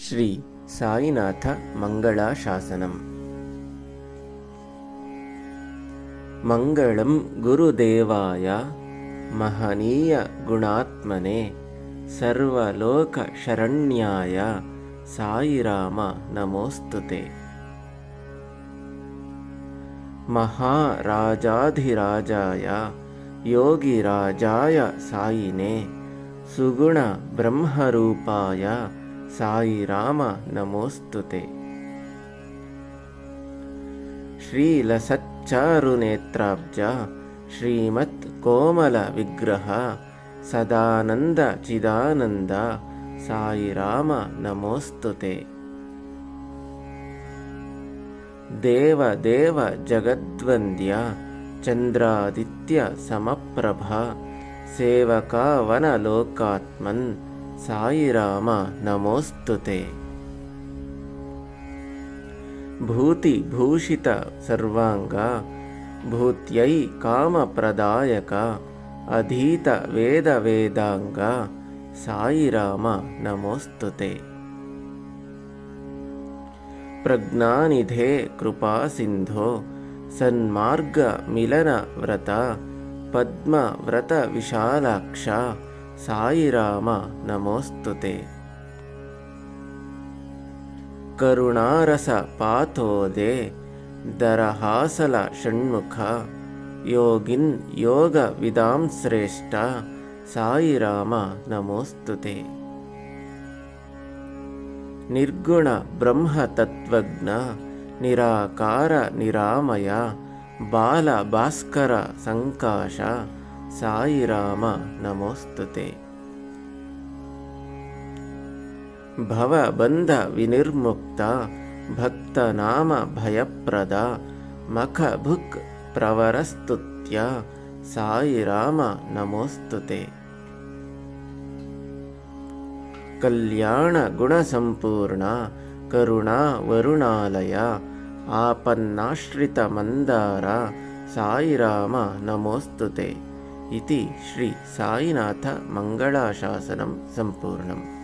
ಶ್ರೀ ಸಾಯಿನಾಥ ಮಂಗಳಾಶಾಸನಂ. ಮಂಗಳಂ ಗುರುದೇವಾಯ ಮಹನೀಯ ಗುಣಾತ್ಮನೆ ಸರ್ವಲೋಕ ಶರಣ್ಯಾಯ ಸಾಯಿರಾಮ ನಮೋಸ್ತುತೆ. ಮಹಾರಾಜಾಧಿರಾಜಾಯ ಯೋಗಿರಾಜಾಯ ಸಾಯಿನೇ ಸುಗುಣ ಬ್ರಹ್ಮರೂಪಾಯ ಸಾಯಿರಾಮ ನಮೋಸ್ತುತೆ. ಶ್ರೀಲಸಚ್ಚಾರುನೇತ್ರಾಬ್ಜ ಶ್ರೀಮತ್ ಕೋಮಲ ವಿಗ್ರಹ ಸದಾನಂದ ಚಿದಾನಂದ ಸಾಯಿರಾಮ ನಮೋಸ್ತುತೆ. ದೇವ ದೇವ ಜಗದ್ವಂದ್ಯ ಚಂದ್ರಾದಿತ್ಯ ಸಮಪ್ರಭ ಸೇವಕಾವನಲೋಕಾತ್ಮನ್ ಸಾಯಿರಾಮ ನಮೋಸ್ತುತೆ. ಭೂತಿಭೂಷಿತ ಸರ್ವಾಂಗ ಭೂತ್ಯೈ ಕಾಮಪ್ರದಾಯಕ ಅಧೀತ ವೇದ ವೇದಾಂಗ ಸಾಯಿರಾಮ ನಮೋಸ್ತುತೆ. ಪ್ರಜ್ಞಾನಿಧೇ ಕೃಪಾಸಿಂಧೋ ಸನ್ಮಾರ್ಗ ಮಿಲನ ವ್ರತ ಪದ್ಮ ವ್ರತ ವಿಶಾಲಾಕ್ಷ ಸಾಯಿರಾಮ ನಮೋಸ್ತುತೆ. ಕರುಣಾರಸ ಪಾಥೋದೆ ದರಹಾಸಲ ಷಣ್ಮುಖ ಯೋಗಿನ್ ಯೋಗ ವಿದಾಂ ಶ್ರೇಷ್ಠ ಸಾಯಿರಾಮ ನಮೋಸ್ತುತೆ. ನಿರ್ಗುಣ ಬ್ರಹ್ಮ ತತ್ವಜ್ಞ ನಿರಾಕಾರ ನಿರಾಮಯ ಬಾಲ ಭಾಸ್ಕರ ಸಂಕಾಶ ಸಾಯಿರಾಮ ನಮೋಸ್ತುತೆ. ಭವಬಂಧ ವಿನಿರ್ಮುಕ್ತ ಭಕ್ತನಾಮ ಭಯಪ್ರದ ಮಖಭುಕ್ ಪ್ರವರಸ್ತುತ್ಯ ಸಾಯಿರಾಮ ನಮೋಸ್ತುತೆ. ಕಲ್ಯಾಣ ಗುಣಸಂಪೂರ್ಣ ಕರುಣಾ ವರುಣಾಲಯ ಆಪನ್ನಾಶ್ರಿತ ಮಂದಾರ ಸಾಯಿರಾಮ ನಮೋಸ್ತುತೆ. ಇತಿ ಶ್ರೀ ಸಾಯಿನಾಥ ಮಂಗಳಾಶಾಸನಂ ಸಂಪೂರ್ಣಂ.